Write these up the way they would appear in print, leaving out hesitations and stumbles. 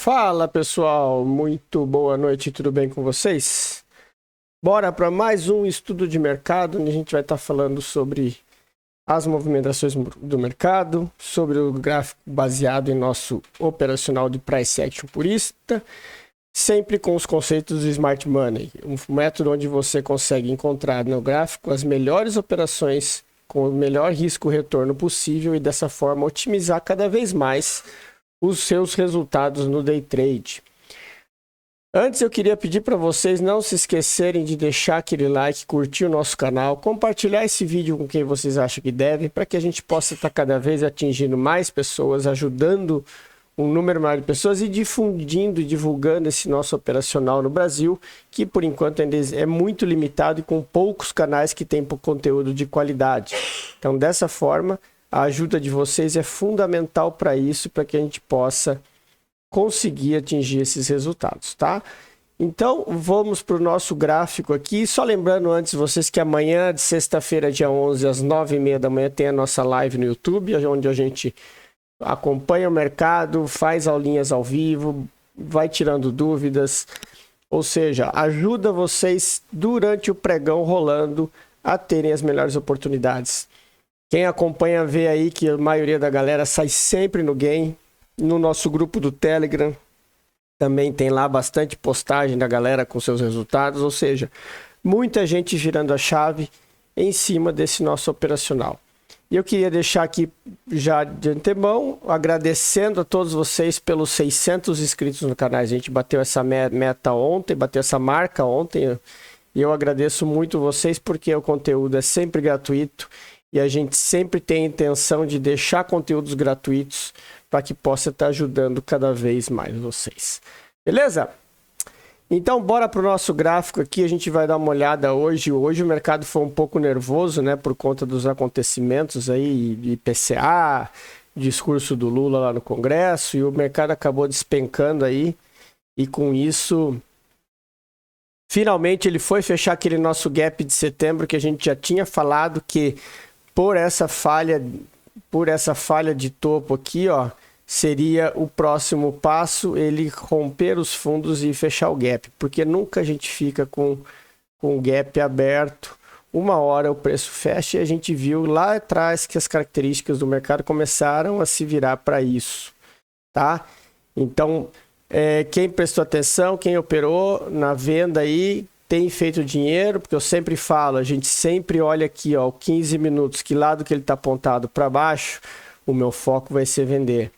Fala pessoal, muito boa noite, tudo bem com vocês? Bora para mais um estudo de mercado, onde a gente vai estar falando sobre as movimentações do mercado, sobre o gráfico baseado em nosso operacional de Price Action purista, sempre com os conceitos de Smart Money, um método onde você consegue encontrar no gráfico as melhores operações com o melhor risco-retorno possível e dessa forma otimizar cada vez mais os seus resultados no day trade. Antes eu queria pedir para vocês não se esquecerem de deixar aquele like, curtir o nosso canal, compartilhar esse vídeo com quem vocês acham que devem, para que a gente possa estar cada vez atingindo mais pessoas, ajudando um número maior de pessoas e difundindo e divulgando esse nosso operacional no Brasil, que por enquanto ainda é muito limitado e com poucos canais que têm conteúdo de qualidade. Então dessa forma, a ajuda de vocês é fundamental para isso, para que a gente possa conseguir atingir esses resultados, tá? Então, vamos para o nosso gráfico aqui. Só lembrando antes vocês que amanhã, de sexta-feira, dia 11, às 9h30 da manhã, tem a nossa live no YouTube, onde a gente acompanha o mercado, faz aulinhas ao vivo, vai tirando dúvidas, ou seja, ajuda vocês durante o pregão rolando a terem as melhores oportunidades. Quem acompanha vê aí que a maioria da galera sai sempre no game. No nosso grupo do Telegram também tem lá bastante postagem da galera com seus resultados. Ou seja, muita gente girando a chave em cima desse nosso operacional. E eu queria deixar aqui já de antemão, agradecendo a todos vocês pelos 600 inscritos no canal. A gente bateu essa meta ontem, bateu essa marca ontem. E eu agradeço muito vocês porque o conteúdo é sempre gratuito. E a gente sempre tem a intenção de deixar conteúdos gratuitos para que possa estar ajudando cada vez mais vocês. Beleza? Então, bora para o nosso gráfico aqui. A gente vai dar uma olhada hoje. Hoje o mercado foi um pouco nervoso, né? Por conta dos acontecimentos aí de IPCA, discurso do Lula lá no Congresso. E o mercado acabou despencando aí. E com isso, finalmente ele foi fechar aquele nosso gap de setembro que a gente já tinha falado que por essa falha de topo aqui, ó, seria o próximo passo ele romper os fundos e fechar o gap, porque nunca a gente fica com o gap aberto. Uma hora o preço fecha e a gente viu lá atrás que as características do mercado começaram a se virar para isso, tá? Então, quem prestou atenção, quem operou na venda aí, tem feito dinheiro, porque eu sempre falo, a gente sempre olha aqui, ó, 15 minutos, que lado que ele está apontado para baixo, o meu foco vai ser vender,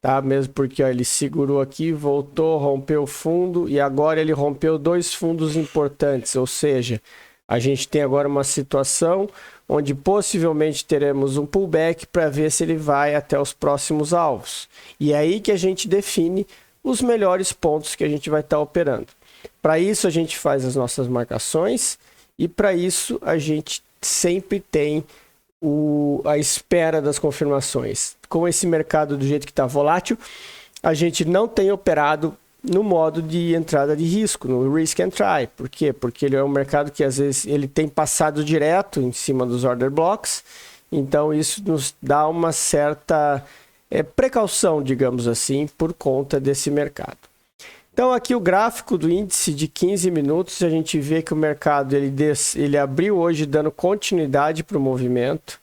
tá? Mesmo porque ó, ele segurou aqui, voltou, rompeu o fundo e agora ele rompeu dois fundos importantes, ou seja, a gente tem agora uma situação onde possivelmente teremos um pullback para ver se ele vai até os próximos alvos. E é aí que a gente define os melhores pontos que a gente vai estar operando. Para isso a gente faz as nossas marcações e para isso a gente sempre tem a espera das confirmações. Com esse mercado do jeito que está volátil, a gente não tem operado no modo de entrada de risco, no risk and try. Por quê? Porque ele é um mercado que às vezes ele tem passado direto em cima dos order blocks, então isso nos dá uma certa precaução, digamos assim, por conta desse mercado. Então aqui o gráfico do índice de 15 minutos, a gente vê que o mercado ele abriu hoje dando continuidade para o movimento.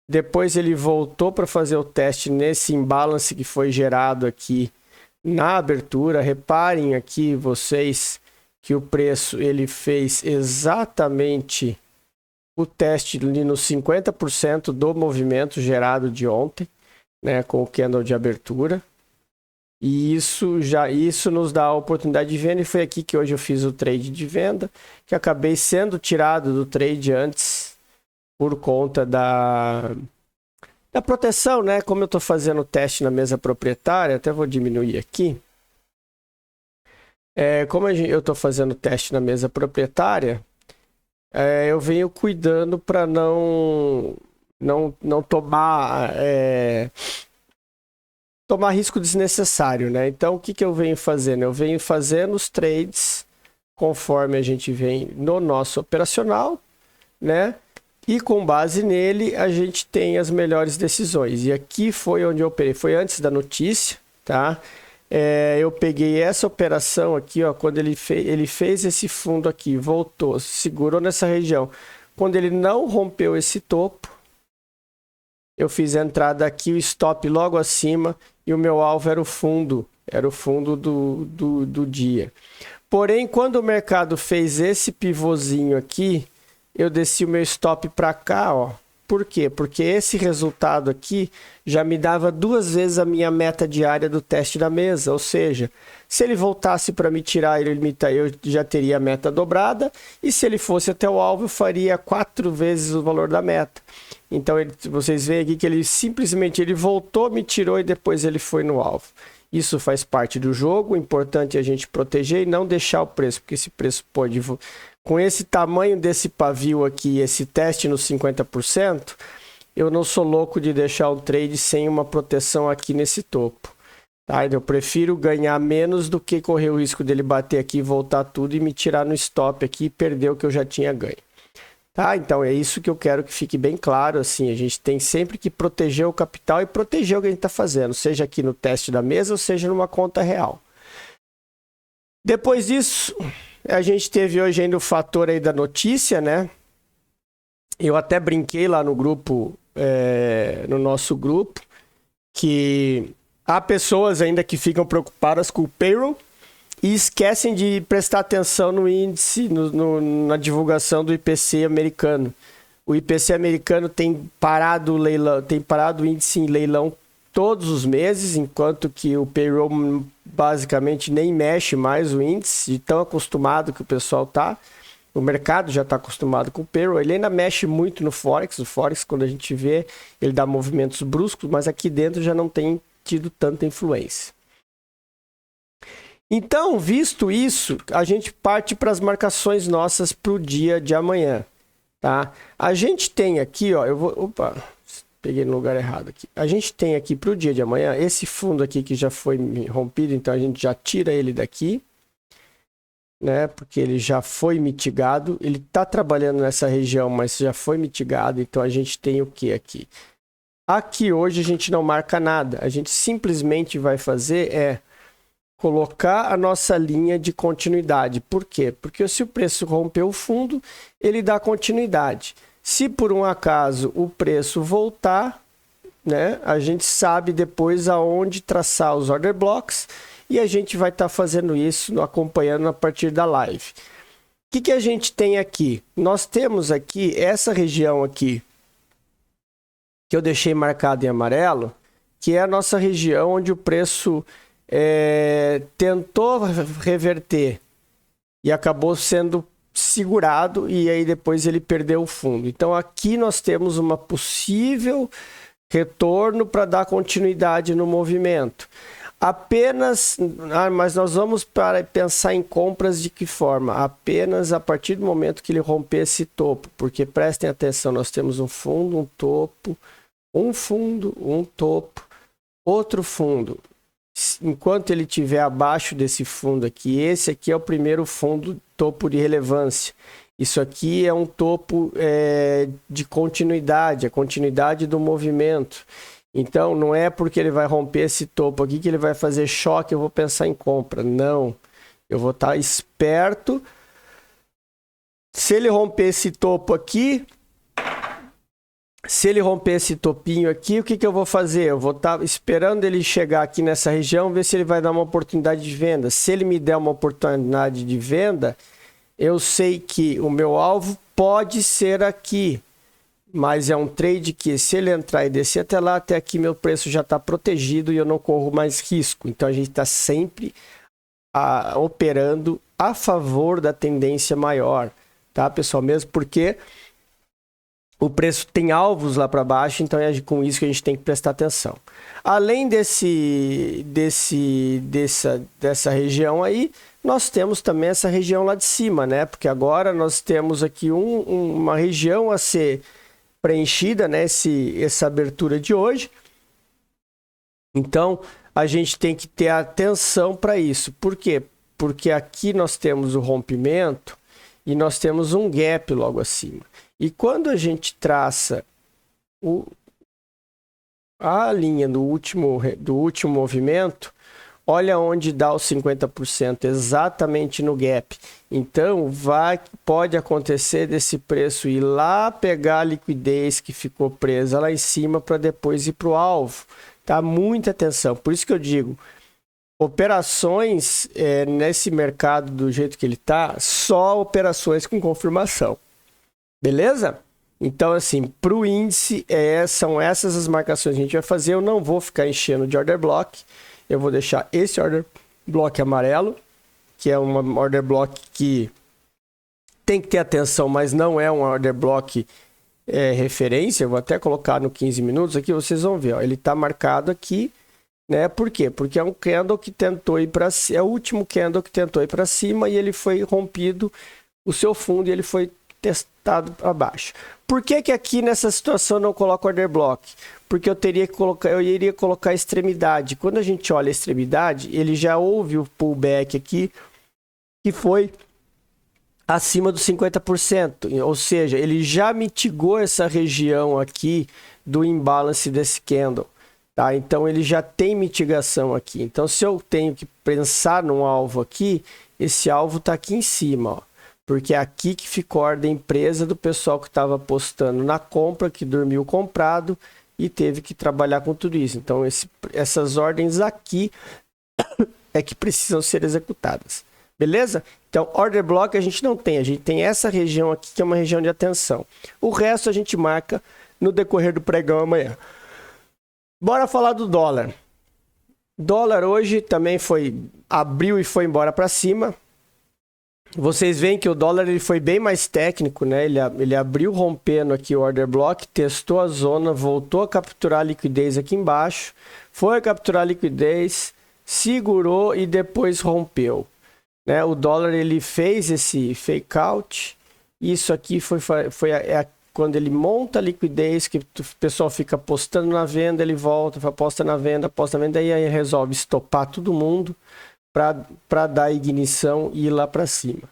Depois ele voltou para fazer o teste nesse imbalance que foi gerado aqui na abertura. Reparem aqui vocês que o preço ele fez exatamente o teste ali nos 50% do movimento gerado de ontem, né, com o candle de abertura. E isso nos dá a oportunidade de venda, e foi aqui que hoje eu fiz o trade de venda, que acabei sendo tirado do trade antes por conta da proteção, né? Como eu estou fazendo o teste na mesa proprietária, até vou diminuir aqui. Como eu estou fazendo o teste na mesa proprietária, eu venho cuidando para não tomar risco desnecessário, né? Então, o que eu venho fazendo? Eu venho fazendo os trades conforme a gente vem no nosso operacional, né? E com base nele, a gente tem as melhores decisões. E aqui foi onde eu operei. Foi antes da notícia, tá? eu peguei essa operação aqui, ó, quando ele fez esse fundo aqui, voltou, segurou nessa região. Quando ele não rompeu esse topo, eu fiz a entrada aqui, o stop logo acima, e o meu alvo era o fundo do dia. Porém, quando o mercado fez esse pivôzinho aqui, eu desci o meu stop para cá, ó. Por quê? Porque esse resultado aqui já me dava 2 vezes a minha meta diária do teste da mesa. Ou seja, se ele voltasse para me tirar, eu já teria a meta dobrada. E se ele fosse até o alvo, eu faria 4 vezes o valor da meta. Então, vocês veem aqui que ele simplesmente voltou, me tirou e depois ele foi no alvo. Isso faz parte do jogo. O importante é a gente proteger e não deixar o preço, porque esse preço pode... Com esse tamanho desse pavio aqui, esse teste nos 50%, eu não sou louco de deixar o trade sem uma proteção aqui nesse topo. Tá? Eu prefiro ganhar menos do que correr o risco dele bater aqui, voltar tudo e me tirar no stop aqui e perder o que eu já tinha ganho. Tá? Então é isso que eu quero que fique bem claro. Assim, a gente tem sempre que proteger o capital e proteger o que a gente está fazendo, seja aqui no teste da mesa ou seja numa conta real. Depois disso... A gente teve hoje ainda o fator aí da notícia, né? Eu até brinquei lá no grupo, no nosso grupo, que há pessoas ainda que ficam preocupadas com o payroll e esquecem de prestar atenção no índice, na divulgação do IPC americano. O IPC americano tem parado o índice em leilão todos os meses, enquanto que o payroll basicamente nem mexe mais o índice, de tão acostumado que o pessoal tá. O mercado já está acostumado com o payroll, ele ainda mexe muito no Forex. O Forex, quando a gente vê, ele dá movimentos bruscos, mas aqui dentro já não tem tido tanta influência. Então, visto isso, a gente parte para as marcações nossas para o dia de amanhã. Tá? A gente tem aqui, ó, opa, peguei no lugar errado aqui. A gente tem aqui para o dia de amanhã esse fundo aqui que já foi rompido, então a gente já tira ele daqui, né? Porque ele já foi mitigado. Ele está trabalhando nessa região, mas já foi mitigado. Então a gente tem o que aqui? Aqui hoje a gente não marca nada. A gente simplesmente vai fazer colocar a nossa linha de continuidade. Por quê? Porque se o preço rompeu o fundo, ele dá continuidade. Se por um acaso o preço voltar, né, a gente sabe depois aonde traçar os order blocks e a gente vai estar fazendo isso, acompanhando a partir da live. O que a gente tem aqui? Nós temos aqui essa região aqui, que eu deixei marcado em amarelo, que é a nossa região onde o preço tentou reverter e acabou sendo segurado e aí depois ele perdeu o fundo. Então aqui nós temos uma possível retorno para dar continuidade no movimento. Mas nós vamos pensar em compras de que forma? Apenas a partir do momento que ele romper esse topo, porque prestem atenção, nós temos um fundo, um topo, um fundo, um topo, outro fundo. Enquanto ele estiver abaixo desse fundo aqui, esse aqui é o primeiro fundo topo de relevância. Isso aqui é um topo de continuidade, a continuidade do movimento. Então, não é porque ele vai romper esse topo aqui que ele vai fazer choque, eu vou pensar em compra. Não, eu vou estar esperto. Se ele romper esse topo aqui... Se ele romper esse topinho aqui, o que eu vou fazer? Eu vou estar esperando ele chegar aqui nessa região, ver se ele vai dar uma oportunidade de venda. Se ele me der uma oportunidade de venda, eu sei que o meu alvo pode ser aqui. Mas é um trade que, se ele entrar e descer até lá, até aqui meu preço já está protegido e eu não corro mais risco. Então a gente está sempre operando a favor da tendência maior, tá, pessoal? Mesmo porque... o preço tem alvos lá para baixo, então é com isso que a gente tem que prestar atenção. Além dessa região aí, nós temos também essa região lá de cima, né? Porque agora nós temos aqui uma região a ser preenchida, né? Essa abertura de hoje. Então, a gente tem que ter atenção para isso. Por quê? Porque aqui nós temos o rompimento e nós temos um gap logo acima. E quando a gente traça a linha do último movimento, Olha onde dá os 50%, exatamente no gap. Então, pode acontecer desse preço ir lá pegar a liquidez que ficou presa lá em cima para depois ir para o alvo. Tá? Muita atenção. Por isso que eu digo, operações nesse mercado do jeito que ele está, só operações com confirmação. Beleza? Então, assim, para o índice, são essas as marcações que a gente vai fazer. Eu não vou ficar enchendo de order block. Eu vou deixar esse order block amarelo, que é uma order block que tem que ter atenção, mas não é um order block referência. Eu vou até colocar no 15 minutos aqui, vocês vão ver. Ó, ele está marcado aqui, né? Por quê? Porque é um candle que tentou ir para cima, é o último candle que tentou ir para cima e ele foi rompido o seu fundo e ele foi testado para baixo. Por que aqui nessa situação eu não coloco order block? Porque eu iria colocar extremidade. Quando a gente olha a extremidade, ele já houve o pullback aqui, que foi acima dos 50%. Ou seja, ele já mitigou essa região aqui do imbalance desse candle. Tá? Então, ele já tem mitigação aqui. Então, se eu tenho que pensar num alvo aqui, esse alvo está aqui em cima, ó. Porque é aqui que ficou a ordem presa do pessoal que estava apostando na compra, que dormiu comprado e teve que trabalhar com tudo isso. Então, essas ordens aqui é que precisam ser executadas. Beleza? Então, order block a gente não tem. A gente tem essa região aqui, que é uma região de atenção. O resto a gente marca no decorrer do pregão amanhã. Bora falar do dólar. Dólar hoje também abriu e foi embora para cima. Vocês veem que o dólar ele foi bem mais técnico, né? Ele abriu rompendo aqui o order block, testou a zona, voltou a capturar a liquidez aqui embaixo, foi a capturar a liquidez, segurou e depois rompeu. Né? O dólar ele fez esse fake out. Isso aqui foi quando ele monta a liquidez, que o pessoal fica apostando na venda, ele volta, aposta na venda, e aí resolve estopar todo mundo para dar ignição e ir lá para cima.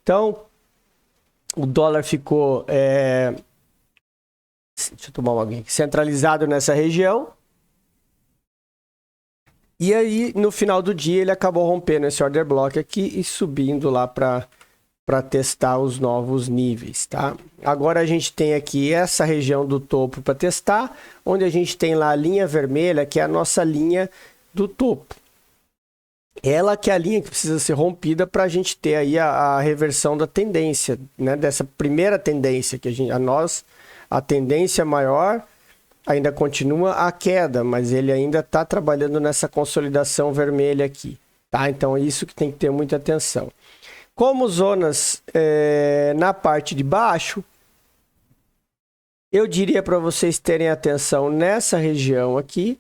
Então, o dólar ficou deixa eu tomar uma água aqui, centralizado nessa região. E aí, no final do dia, ele acabou rompendo esse order block aqui e subindo lá para testar os novos níveis, tá? Agora a gente tem aqui essa região do topo para testar, onde a gente tem lá a linha vermelha, que é a nossa linha do topo. Ela que é a linha que precisa ser rompida para a gente ter aí a reversão da tendência, né? Dessa primeira tendência que a tendência maior ainda continua a queda, mas ele ainda está trabalhando nessa consolidação vermelha aqui, tá? Então é isso que tem que ter muita atenção. Como zonas na parte de baixo, eu diria para vocês terem atenção nessa região aqui,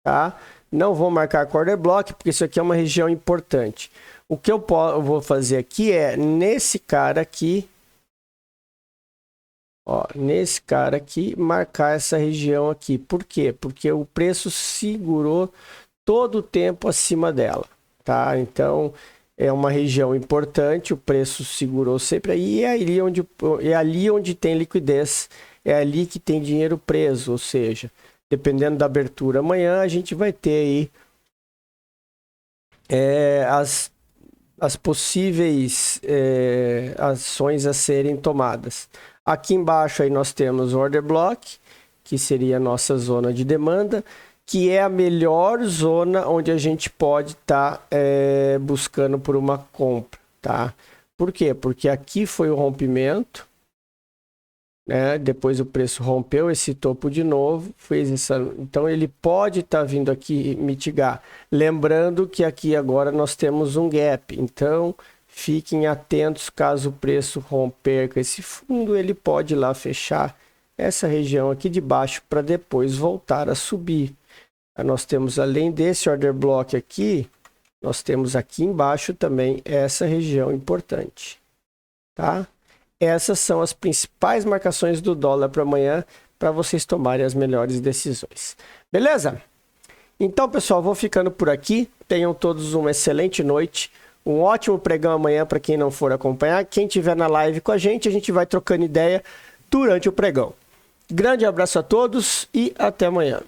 tá? Não vou marcar com order block, porque isso aqui é uma região importante. O que eu vou fazer aqui é, nesse cara aqui, ó, nesse cara aqui, marcar essa região aqui. Por quê? Porque o preço segurou todo o tempo acima dela, tá? Então, é uma região importante, o preço segurou sempre aí, é ali onde tem liquidez, é ali que tem dinheiro preso, ou seja, dependendo da abertura amanhã, a gente vai ter aí as possíveis ações a serem tomadas. Aqui embaixo aí nós temos o order block, que seria a nossa zona de demanda, que é a melhor zona onde a gente pode estar buscando por uma compra, tá? Por quê? Porque aqui foi o rompimento, né? Depois o preço rompeu esse topo de novo, então ele pode estar vindo aqui mitigar. Lembrando que aqui agora nós temos um gap, então fiquem atentos, caso o preço romper com esse fundo, ele pode ir lá fechar essa região aqui de baixo para depois voltar a subir. Nós temos, além desse order block aqui, nós temos aqui embaixo também essa região importante, tá? Essas são as principais marcações do dólar para amanhã, para vocês tomarem as melhores decisões. Beleza? Então, pessoal, vou ficando por aqui. Tenham todos uma excelente noite. Um ótimo pregão amanhã para quem não for acompanhar. Quem estiver na live com a gente vai trocando ideia durante o pregão. Grande abraço a todos e até amanhã.